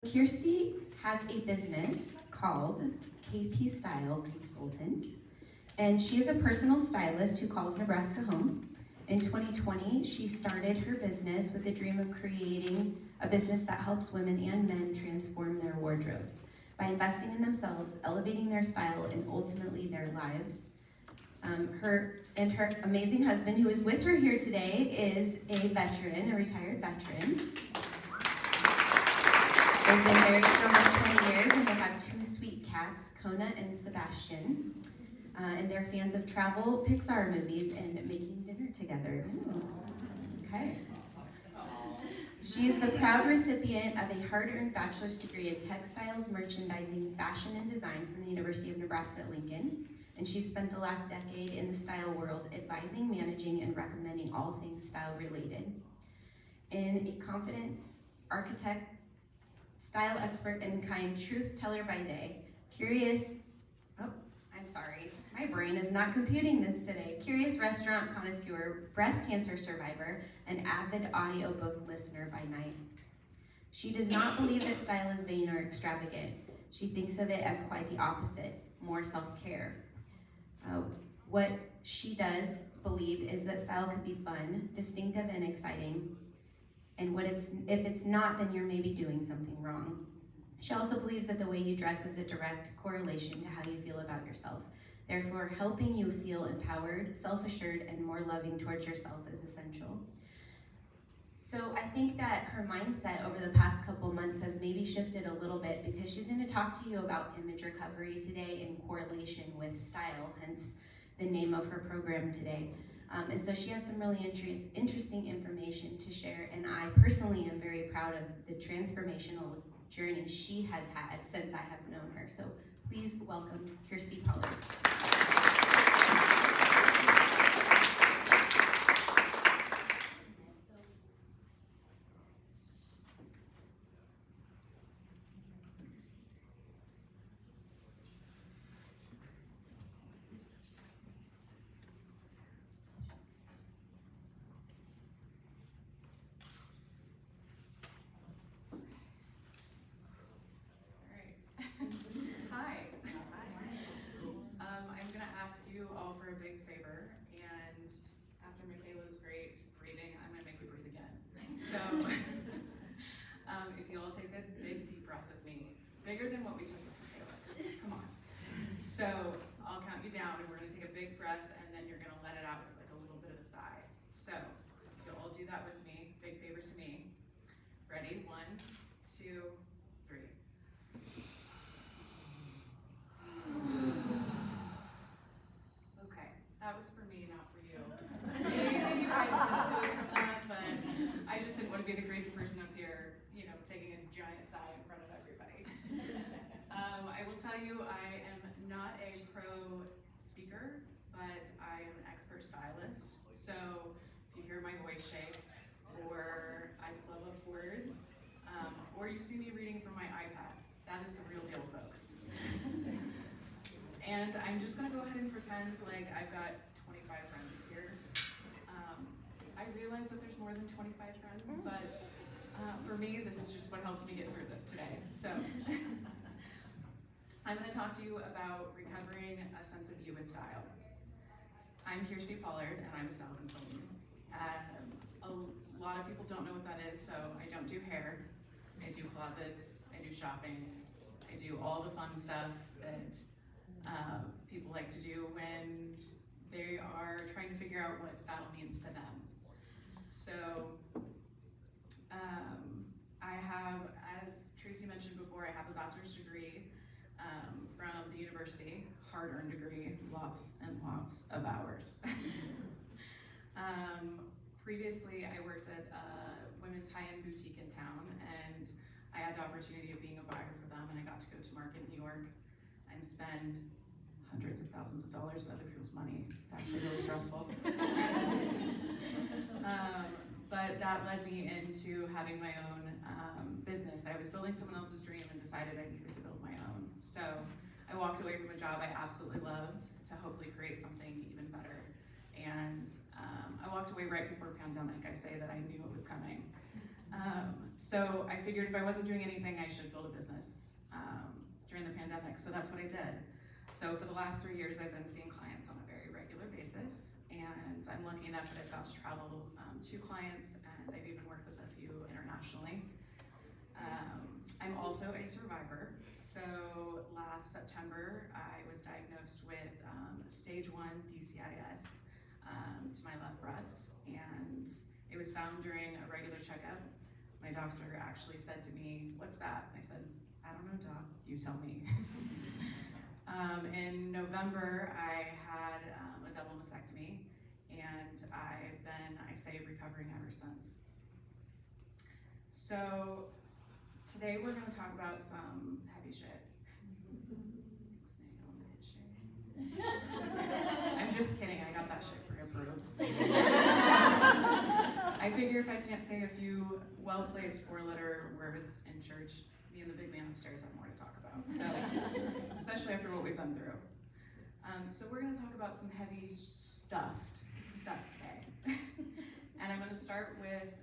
Kjersti has a business called KPStyleConsultant, and she is a personal stylist who calls Nebraska home. In 2020, she started her business with the dream of creating a business that helps women and men transform their wardrobes by investing in themselves, elevating their style, and ultimately their lives. Her amazing husband, who is with her here today, is a veteran, a retired veteran. They've been married for almost 20 years, and they have two sweet cats, Kona and Sebastian. And they're fans of travel, Pixar movies, and making dinner together. Ooh. Okay. She is the proud recipient of a hard-earned bachelor's degree in textiles, merchandising, fashion, and design from the University of Nebraska at Lincoln. And she spent the last decade in the style world advising, managing, and recommending all things style-related. In a confidence architect, style expert, and kind truth teller by day, my brain is not computing this today. Curious restaurant connoisseur, breast cancer survivor, and avid audiobook listener by night. She does not believe that style is vain or extravagant. She thinks of it as quite the opposite, more self-care. What she does believe is that style could be fun, distinctive, and exciting. And if it's not, then you're maybe doing something wrong. She also believes that the way you dress is a direct correlation to how you feel about yourself. Therefore, helping you feel empowered, self-assured, and more loving towards yourself is essential. So I think that her mindset over the past couple months has maybe shifted a little bit, because she's going to talk to you about image recovery today in correlation with style, hence the name of her program today. And so she has some really interesting information to share, and I personally am very proud of the transformational journey she has had since I have known her. So please welcome Kjersti Pollard. You all for a big favor, and after Michaela's great breathing, I'm going to make you breathe again. So if you all take a big deep breath with me, bigger than what we took with Michaela, because come on. So I'll count you down, and we're going to take a big breath, and then you're going to let it out with like a little bit of a sigh. So you'll all do that with me, big favor to me. Ready? 1, 2, 3. That was for me, not for you. Maybe you guys benefit from that, but I just didn't want to be the crazy person up here, taking a giant sigh in front of everybody. I will tell you, I am not a pro speaker, but I am an expert stylist. So if you hear my voice shake, or I flub up words, or you see me reading from my iPad, that is the real deal, folks. And I'm just gonna go ahead and pretend like I've got 25 friends here. I realize that there's more than 25 friends, but for me, this is just what helps me get through this today. So I'm gonna talk to you about recovering a sense of you with style. I'm Kjersti Pollard, and I'm a style consultant. A lot of people don't know what that is, so I don't do hair. I do closets, I do shopping, I do all the fun stuff that people like to do when they are trying to figure out what style means to them. So I have, as Tracy mentioned before, I have a bachelor's degree from the university, hard-earned degree, lots and lots of hours. Previously, I worked at a women's high-end boutique in town, and I had the opportunity of being a buyer for them, and I got to go to market in New York and spend hundreds of thousands of dollars of other people's money. It's actually really stressful. But that led me into having my own business. I was building someone else's dream and decided I needed to build my own. So I walked away from a job I absolutely loved to hopefully create something even better. And I walked away right before pandemic. I say that I knew it was coming. So I figured if I wasn't doing anything, I should build a business during the pandemic, so that's what I did. So for the last 3 years, I've been seeing clients on a very regular basis, and I'm lucky enough that I've got to travel to clients, and I've even worked with a few internationally. I'm also a survivor. So last September, I was diagnosed with stage 1 DCIS to my left breast, and it was found during a regular checkup. My doctor actually said to me, "What's that?" And I said, "I don't know, doc, you tell me." In November, I had a double mastectomy, and I've been, I say, recovering ever since. So today we're going to talk about some heavy shit. I'm just kidding, I got that shit pre-approved. I figure if I can't say a few well-placed 4-letter words in church, me and the big man upstairs have more to talk about. So, especially after what we've been through. So we're going to talk about some heavy stuff today. And I'm going to start with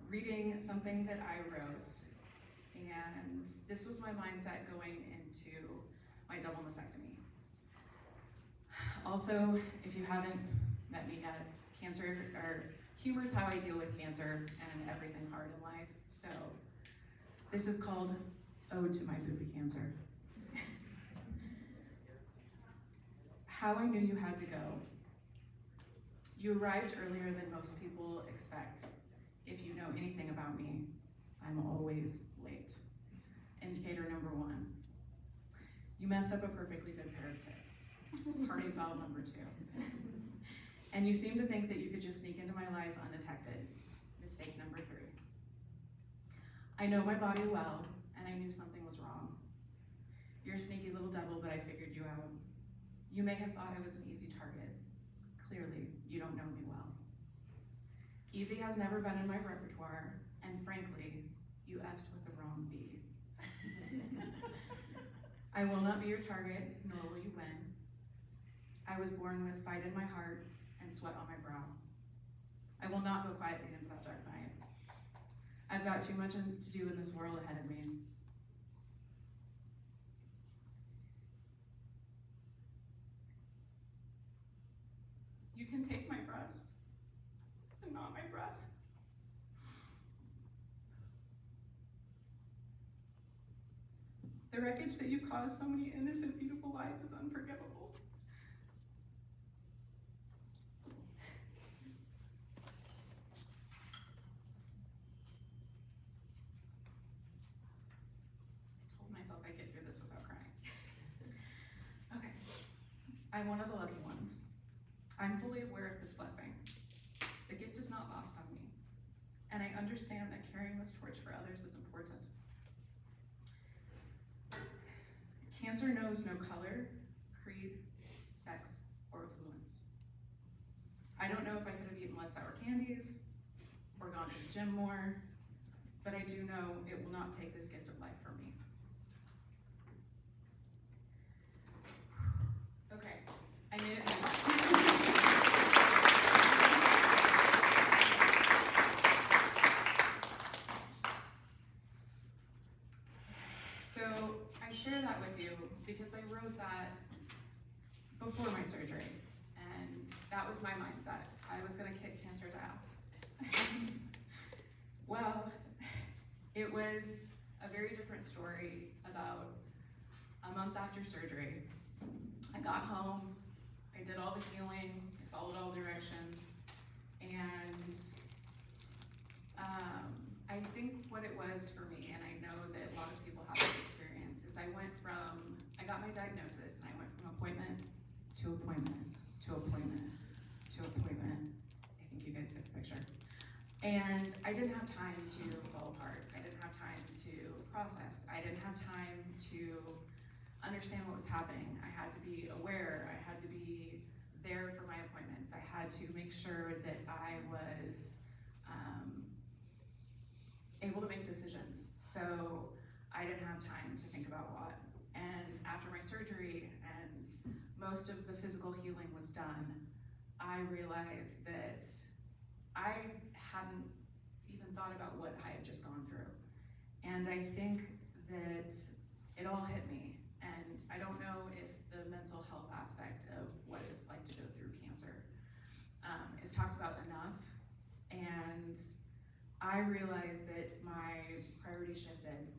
reading something that I wrote. And this was my mindset going into my double mastectomy. Also, if you haven't met me yet, humor is how I deal with cancer and everything hard in life. So this is called Ode to My Booby Cancer. How I knew you had to go. You arrived earlier than most people expect. If you know anything about me, I'm always late. Indicator number 1. You messed up a perfectly good pair of tits. Party foul number 2. And you seem to think that you could just sneak into my life undetected. Mistake number 3. I know my body well, and I knew something was wrong. You're a sneaky little devil, but I figured you out. You may have thought I was an easy target. Clearly, you don't know me well. Easy has never been in my repertoire, and frankly, you effed with the wrong bee. I will not be your target, nor will you win. I was born with fight in my heart and sweat on my brow. I will not go quietly into that dark night. I've got too much to do in this world ahead of me. You can take my breast, but not my breath. The wreckage that you caused so many innocent, beautiful lives is unforgivable. I told myself I'd get through this without crying. Okay, I'm one of the lucky ones. I'm fully aware of this blessing. The gift is not lost on me, and I understand that carrying this torch for others is important. Cancer knows no color, creed, sex, or affluence. I don't know if I could have eaten less sour candies or gone to the gym more, but I do know it will not take this gift of life from me. Okay, I made it. So I share that with you because I wrote that before my surgery, and that was my mindset. I was gonna kick cancer's ass. Well, it was a very different story about a month after surgery. I got home, I did all the healing, I followed all the directions, and I think what it was for me, and I know that a lot of people have this experience, is I got my diagnosis, and I went from appointment to appointment to appointment to appointment. I think you guys get the picture. And I didn't have time to fall apart. I didn't have time to process. I didn't have time to understand what was happening. I had to be aware. I had to be there for my appointments. I had to make sure that I was able to make decisions. So I didn't have time to think about a lot. And after my surgery and most of the physical healing was done, I realized that I hadn't even thought about what I had just gone through. And I think that it all hit me. And I don't know if the mental health aspect of what it's like to go through cancer is talked about enough. And I realized that my priorities shifted,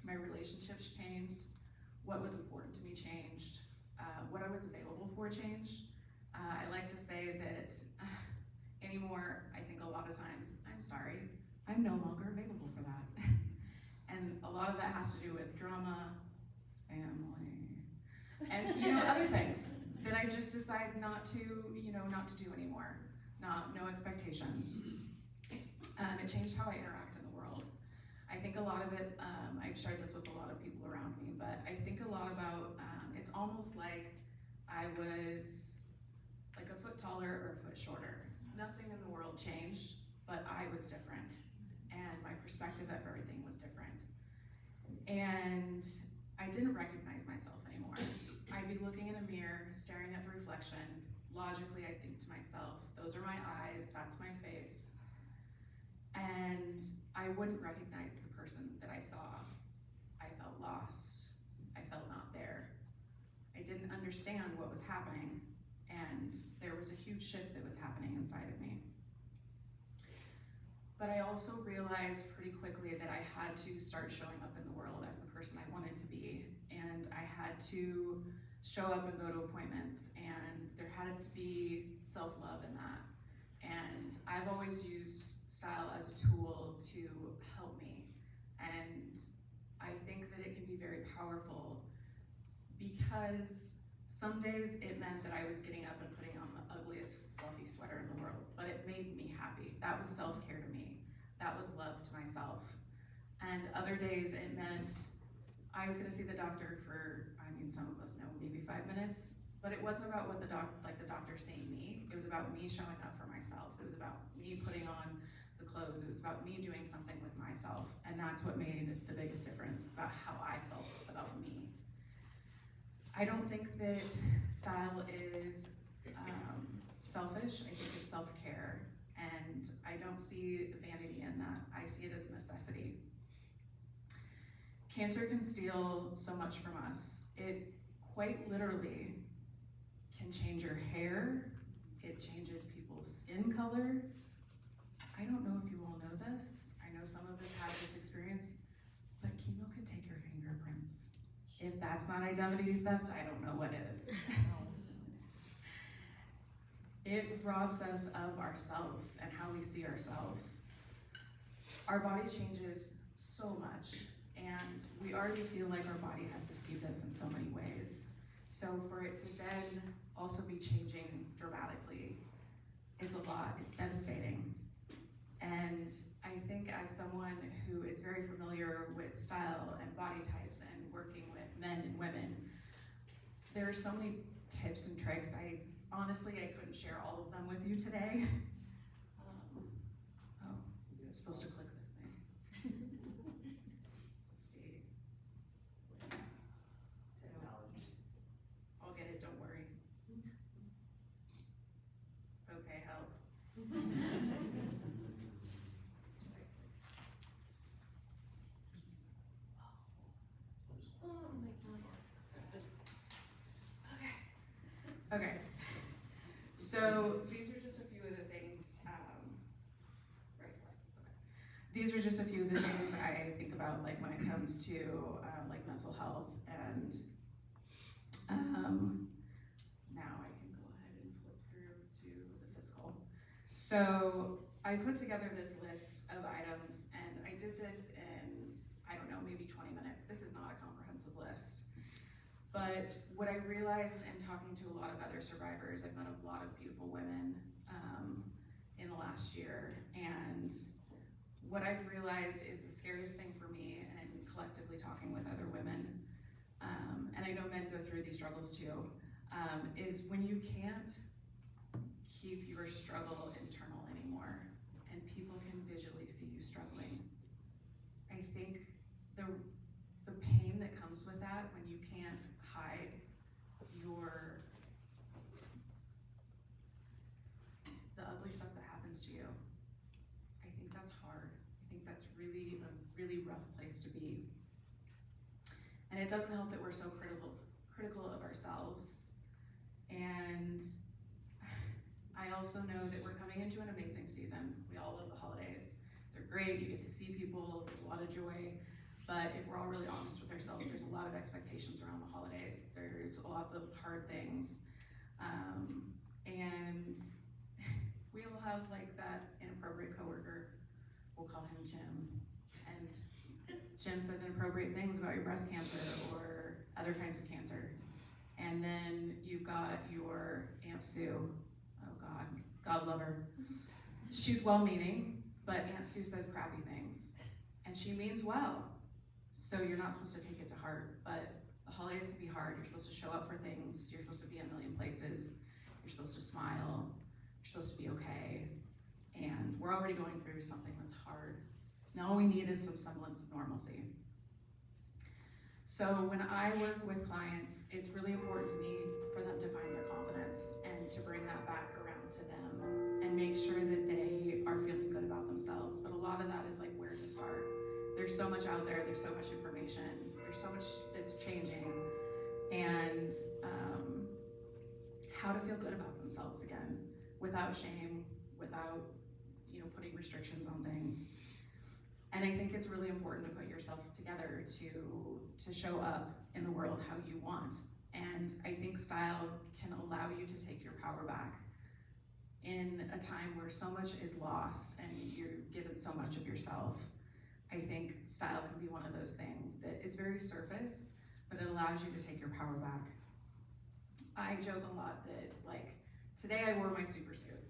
my relationships changed, what was important to me changed, what I was available for changed. I like to say that anymore, I think a lot of times, I'm sorry, I'm no longer available for that. And a lot of that has to do with drama, family, and other things that I just decide not to do anymore. No expectations. It changed how I interact in the world. I think a lot of it, I've shared this with a lot of people around me, but I think a lot about, it's almost like I was like a foot taller or a foot shorter. Nothing in the world changed, but I was different. And my perspective of everything was different. And I didn't recognize myself anymore. I'd be looking in a mirror, staring at the reflection. Logically, I'd think to myself, those are my eyes, that's my face. And I wouldn't recognize the person that I saw. I felt lost. I felt not there. I didn't understand what was happening, and there was a huge shift that was happening inside of me. But I also realized pretty quickly that I had to start showing up in the world as the person I wanted to be, and I had to show up and go to appointments, and there had to be self-love in that. And I've always used style as a tool to help me, and I think that it can be very powerful because some days it meant that I was getting up and putting on the ugliest fluffy sweater in the world, but it made me happy. That was self-care to me. That was love to myself. And other days it meant I was gonna see the doctor for, some of us know, maybe 5 minutes, but it wasn't about what the doctor seeing me. It was about me showing up for myself. It was about me putting on the clothes. It was about me doing something with myself. And that's what made the biggest difference about how I felt about me. I don't think that style is selfish. I think it's self-care. And I don't see vanity in that. I see it as a necessity. Cancer can steal so much from us. It quite literally can change your hair. It changes people's skin color. I don't know if you all know this. I know some of us have this experience, but chemo can take your fingerprints. If that's not identity theft, I don't know what is. It robs us of ourselves and how we see ourselves. Our body changes so much, and we already feel like our body has deceived us in so many ways. So for it to then also be changing dramatically, it's a lot, it's devastating. And I think as someone who is very familiar with style and body types and working with men and women, there are so many tips and tricks. Honestly, I couldn't share all of them with you today. I'm supposed to click this thing. Let's see. I'll get it, don't worry. Okay, help. Oh, makes sense. Okay. So these are just a few of the things. These are just a few of the things I think about, like when it comes to like mental health, and now I can go ahead and flip through to the physical. So I put together this list of items, and I did this in, I don't know, maybe 20 minutes. This is not a comprehensive list. But what I realized in talking to a lot of other survivors, I've met a lot of beautiful women in the last year, and what I've realized is the scariest thing for me, and collectively talking with other women, and I know men go through these struggles too, is when you can't keep your struggle internal anymore, and people can visually see you struggling. I think the pain that comes with that, when you can't hide the ugly stuff that happens to you, I think that's hard. that's really a really rough place to be. And it doesn't help that we're so critical of ourselves. And I also know that we're coming into an amazing season. We all love the holidays. They're great, you get to see people, there's a lot of joy. But if we're all really honest with ourselves, there's a lot of expectations around the holidays. There's lots of hard things. And we all have like that inappropriate coworker, we'll call him Jim. And Jim says inappropriate things about your breast cancer or other kinds of cancer. And then you've got your Aunt Sue. Oh God, God love her. She's well-meaning, but Aunt Sue says crappy things. And she means well. So you're not supposed to take it to heart, but the holidays can be hard. You're supposed to show up for things. You're supposed to be in a million places. You're supposed to smile. You're supposed to be okay. And we're already going through something that's hard. Now all we need is some semblance of normalcy. So when I work with clients, it's really important to me for them to find their confidence and to bring that back around to them and make sure that they are feeling good about themselves. But a lot of that is like where to start. There's so much out there, there's so much information, there's so much that's changing, and how to feel good about themselves again, without shame, without putting restrictions on things. And I think it's really important to put yourself together to show up in the world how you want. And I think style can allow you to take your power back in a time where so much is lost and you're given so much of yourself. I think style can be one of those things that is very surface, but it allows you to take your power back. I joke a lot that it's like, today I wore my super suit.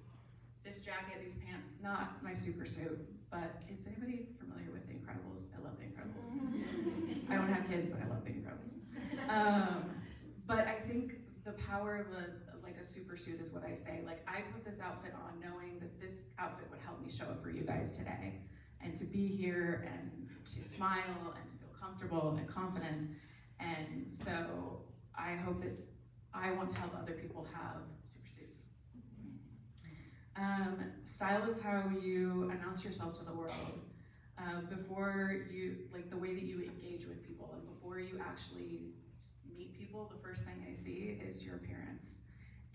This jacket, these pants, not my super suit, but is anybody familiar with The Incredibles? I love The Incredibles. I don't have kids, but I love The Incredibles. But I think the power of a super suit is what I say. Like, I put this outfit on knowing that this outfit would help me show up for you guys today. And to be here and to smile and to feel comfortable and confident. And so I hope that I want to help other people have super suits. Style is how you announce yourself to the world. Before you, like the way that you engage with people, and before you actually meet people, the first thing they see is your appearance.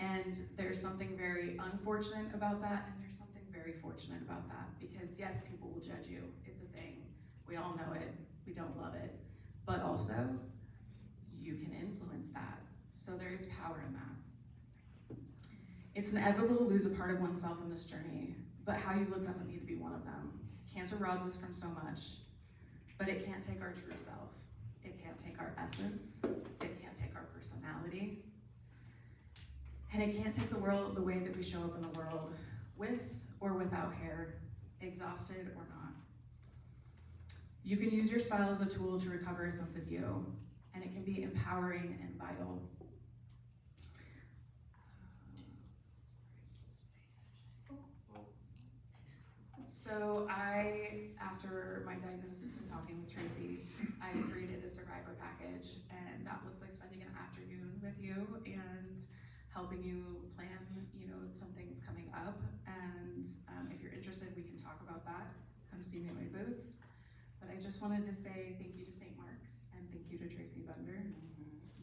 And there's something very unfortunate about that, and there's something very fortunate about that, because yes, people will judge you. It's a thing. We all know it. We don't love it. But also, you can influence that. So there is power in that. It's inevitable to lose a part of oneself in this journey, but how you look doesn't need to be one of them. Cancer robs us from so much, but it can't take our true self. It can't take our essence. It can't take our personality. And it can't take the way that we show up in the world, with or without hair, exhausted or not. You can use your style as a tool to recover a sense of you, and it can be empowering and vital. So after my diagnosis and talking with Tracy, I created a survivor package, and that looks like spending an afternoon with you and helping you plan, some things coming up. And if you're interested, we can talk about that. Come see me at my booth. But I just wanted to say thank you to St. Mark's and thank you to Tracy Bender.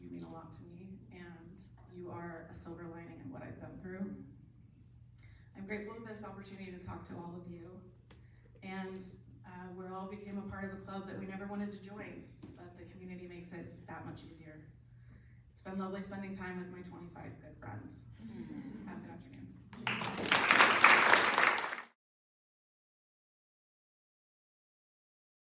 You mean a lot to me, and you are a silver lining in what I've been through. I'm grateful for this opportunity to talk to all of you. And we all became a part of a club that we never wanted to join, but the community makes it that much easier. It's been lovely spending time with my 25 good friends. Have a good afternoon.